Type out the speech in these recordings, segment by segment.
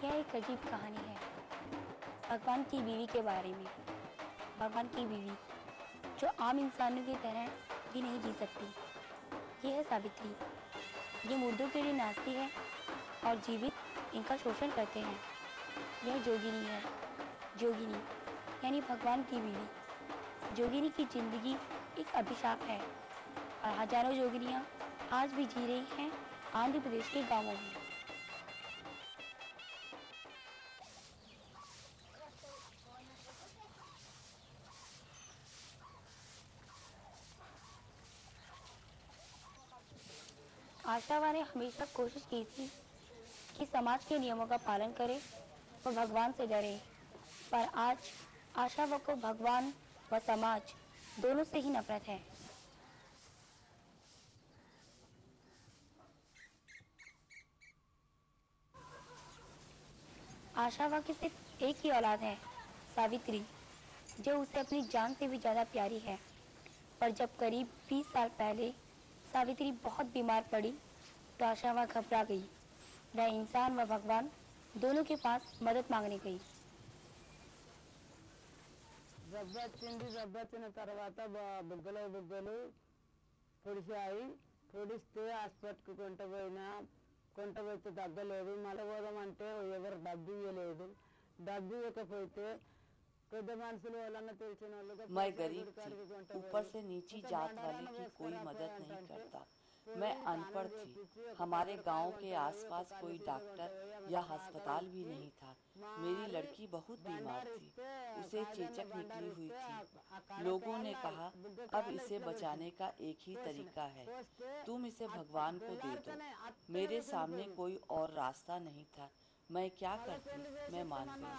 यह एक अजीब कहानी है भगवान की बीवी के बारे में। भगवान की बीवी जो आम इंसानों की तरह भी नहीं जी सकती। यह है सावित्री। ये मुर्दों के लिए नाचती है और जीवित इनका शोषण करते हैं। यह जोगिनी है। जोगिनी यानी भगवान की बीवी। जोगिनी की जिंदगी एक अभिशाप है और हजारों जोगिनियां आज भी जी रही हैं आंध्र प्रदेश के गांवों में। आशावा ने हमेशा कोशिश की थी कि समाज के नियमों का पालन करे और भगवान से डरे, पर आज आशावा को भगवान व समाज दोनों से ही नफरत है। आशावा की सिर्फ एक ही औलाद है, सावित्री, जो उसे अपनी जान से भी ज्यादा प्यारी है। पर जब करीब 20 साल पहले सावित्री बहुत बीमार पड़ी तो आशावा घबरा गई। वह इंसान व भगवान दोनों के पास मदद मांगने गई। దెబ్బతిన తర్వాత బుగ్గలు పొడిచాయి. పొడిస్తే హాస్పిటల్కి కొంటపోతే తగ్గలేదు. మళ్ళీ పోదామంటే ఎవరు డబ్బు ఇవ్వలేదు. డబ్బు ఇవ్వకపోతే పెద్ద మనుషులు వాళ్ళన్న తెలిసిన వాళ్ళు मैं गरीब थी, ऊपर से नीची जात वाले की कोई मदद नहीं करता। मैं अनपढ़ थी। हमारे गांव के आसपास कोई डॉक्टर या अस्पताल भी नहीं था। मेरी लड़की बहुत बीमार थी, उसे चेचक निकली हुई थी। लोगों ने कहा अब इसे बचाने का एक ही तरीका है, तुम इसे भगवान को दे दो। मेरे सामने कोई और रास्ता नहीं था। मैं क्या करती, मैं मान गई।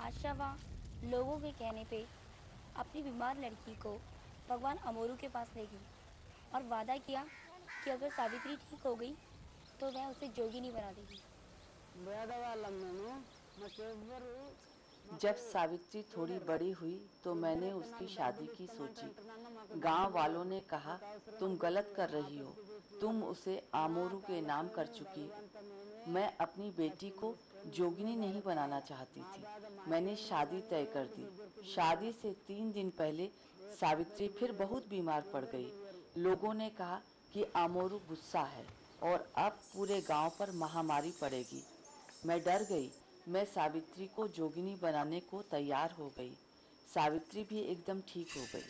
आशावा लोगों के कहने पे अपनी बीमार लड़की को भगवान अमोरू के पास ले गई और वादा किया कि अगर सावित्री ठीक हो गई तो वह उसे जोगिनी बना देगी। जब सावित्री थोड़ी बड़ी हुई तो मैंने उसकी शादी की सोची। गांव वालों ने कहा तुम गलत कर रही हो, तुम उसे आमोरू के नाम कर चुकी हो। मैं अपनी बेटी को जोगिनी नहीं बनाना चाहती थी। मैंने शादी तय कर दी। शादी से 3 दिन पहले सावित्री फिर बहुत बीमार पड़ गई। लोगों ने कहा कि आमोरू गुस्सा है और अब पूरे गांव पर महामारी पड़ेगी। मैं डर गई। मैं सावित्री को जोगिनी बनाने को तैयार हो गई। सावित्री भी एकदम ठीक हो गई।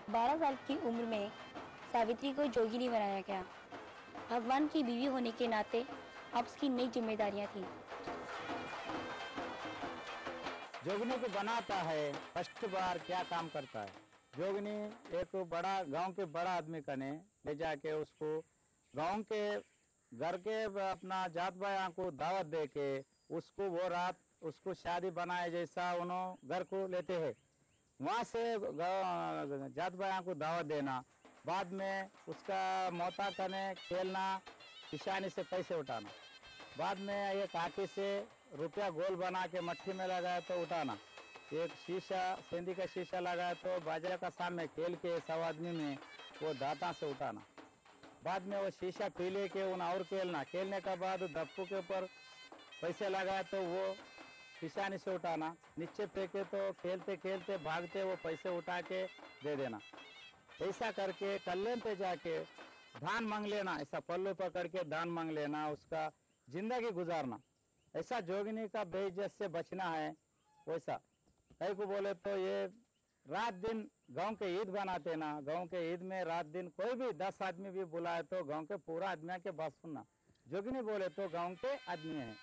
बारह साल की उम्र में सावित्री को जोगिनी बनाया गया। भगवान की बीवी होने के नाते अब उसकी नई जिम्मेदारियां थी। जोगिनी को बनाता है, फर्स्ट बार क्या काम करता है। जोगिनी एक बड़ा गांव के बड़ा आदमी कने ले जाके उसको गांव के घर के अपना जात भाइयों को दावत दे के उसको वो रात उसको शादी बनाए जैसा उन्होंने घर को लेते हैं। वहाँ से जात भाइयों को दावत देना, बाद में उसका मोता करने खेलना, किसानी से पैसे उठाना, बाद में एक आटी से रुपया गोल बना के मट्टी में लगाया तो उठाना, एक शीशा सेंधी का शीशा लगाया तो बाजरा का सामने खेल के 100 आदमी में वो दांता से उठाना, बाद में वो शीशा पीले के उन और खेलना, खेलने के बाद धप्पू के ऊपर पैसे लगाए तो वो किसानी से उठाना, नीचे फेंके तो खेलते खेलते भागते वो पैसे उठा के दे देना। ऐसा करके कल्याण पे जाके धान मांग लेना, ऐसा पल्लू पकड़ के धान मांग लेना, उसका जिंदगी गुजारना। ऐसा जोगिनी का बेइज्जत से बचना है। वैसा कई को बोले तो ये रात दिन गांव के ईद बनाते ना, गांव के ईद में रात दिन कोई भी 10 आदमी भी बुलाए तो गांव के पूरा आदमी के बात सुनना। जोगिनी बोले तो गांव के आदमी है।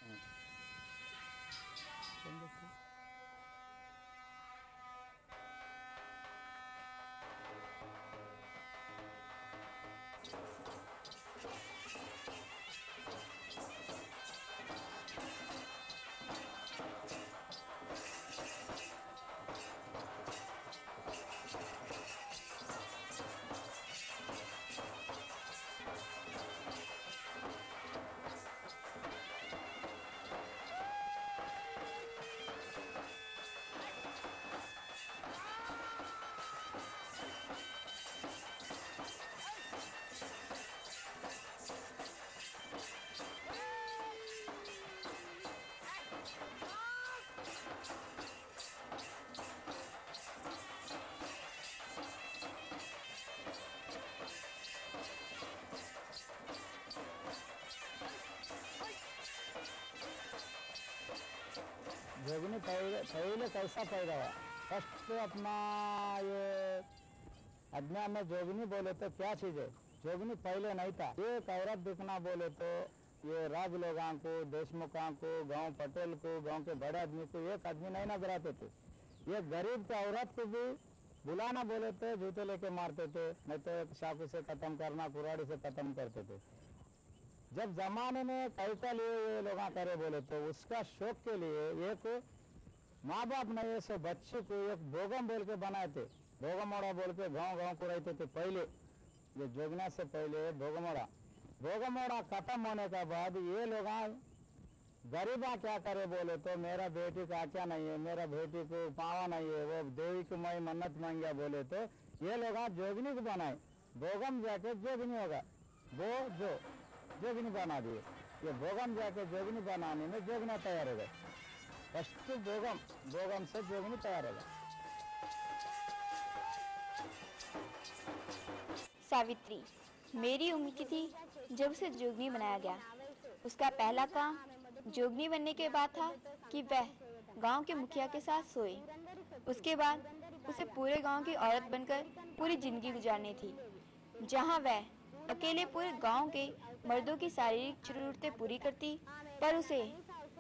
जोगनी पहले कैसा पैदा हुआ। फर्स्ट अपना ये अज्ञा में जोगनी बोले तो क्या चीज़ है, जोगनी पहले नहीं था। एक औरत दिखना बोले तो ये राज लोगों को, देशमुखों को, गांव पटेल को, गांव के बड़े आदमी को एक आदमी नहीं नजर आते थे। ये गरीब के औरत को भी बुलाना बोले तो जूते लेके मारते थे, नहीं तो चाकू से खत्म करना, कुराड़ी से खत्म करते थे। जब जमाने में कैसा लिए ये लोग करे बोले तो उसका शौक के लिए एक माँ बाप ने ये सब बच्चे को एक बोगम बोल के बनाए थे। भोगमोड़ा बोल के गांव गांव को रहते थे पहले, ये जोगना से पहले भोगमोड़ा खत्म होने के बाद ये लोग गरीबा क्या करे बोले तो मेरा बेटी का क्या नहीं है, मेरा बेटी को पावा नहीं है, वो देवी को मैं मन्नत मांगिया बोले तो ये लोग जोगनी को बनाए। भोगम जाके जोगनी होगा, वो जो जोगनी बना दिए। ये भोगम जाके जोगनी बनाने में जोगना तैयार हो गए। फर्स्ट भोगम से जोगनी तैयार होगा। सावित्री मेरी उम्र की थी जब उसे जोगनी बनाया गया। उसका पहला काम जोगनी बनने के बाद था कि वह गांव के मुखिया के साथ सोए। उसके बाद उसे पूरे गांव की औरत बनकर पूरी जिंदगी गुजारनी थी, जहां वह अकेले पूरे गांव के मर्दों की शारीरिक जरूरतें पूरी करती, पर उसे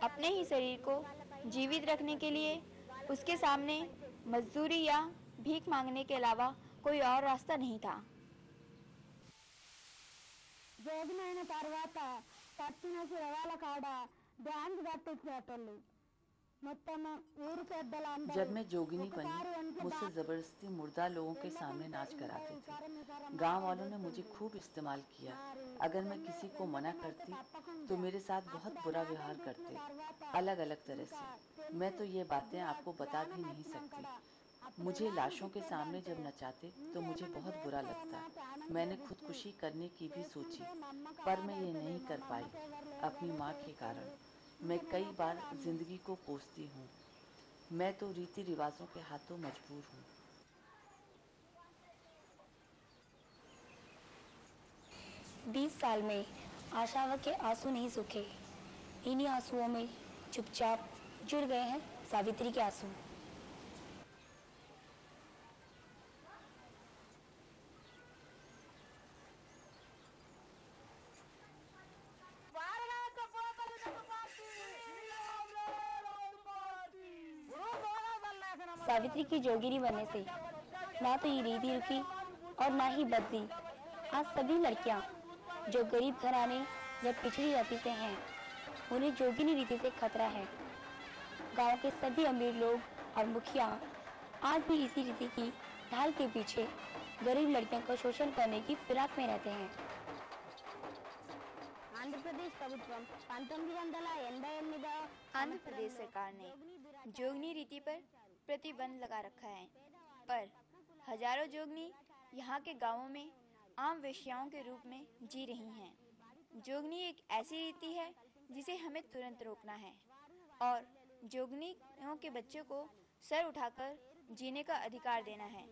अपने ही शरीर को जीवित रखने के लिए उसके सामने मजदूरी या भीख मांगने के अलावा कोई और रास्ता नहीं था। జోగినైన తర్వాత పట్టిన శివాల కాడ డ్యాన్స్ కట్టించేటోళ్ళు మొత్తం ఊరు పెద్దలందరూ जब मैं जोगिनी बनी मुझसे जबरदस्ती मुर्दा लोगों के सामने नाच कराते थे। गांव वालों ने मुझे खूब इस्तेमाल किया। अगर मैं किसी को मना करती तो मेरे साथ बहुत बुरा व्यवहार करते, अलग अलग तरह से। मैं तो ये बातें आपको बता भी नहीं सकती। मुझे लाशों के सामने जब नचाते तो मुझे बहुत बुरा लगता। मैंने खुदकुशी करने की भी सोची, पर मैं ये नहीं कर पाई अपनी माँ के कारण। मैं कई बार जिंदगी को कोसती हूँ। मैं तो रीति रिवाजों के हाथों मजबूर हूँ। 20 साल में आशावा के आंसू नहीं सूखे। इन्हीं आंसुओं में चुपचाप जुड़ गए हैं सावित्री के आंसू। सावित्री की जोगिनी बनने से ना तो ये रीति रुकी और ना ही बदली। आज सभी लड़कियां जो गरीब घराने या पिछड़ी जाति से हैं, उन्हें जोगिनी रीति से खतरा है। गांव के सभी अमीर लोग और मुखिया आज भी इसी रीति की ढाल के पीछे गरीब लड़कियों का शोषण करने की फिराक में रहते हैं। आंध्र प्रदेश सरकार ने जोगनी रीति पर प्रतिबंध लगा रखा है, पर हजारों जोगनी यहाँ के गांवों में आम वेश्याओं के रूप में जी रही हैं। जोगनी एक ऐसी रीति है जिसे हमें तुरंत रोकना है और जोगनियों के बच्चों को सर उठाकर जीने का अधिकार देना है।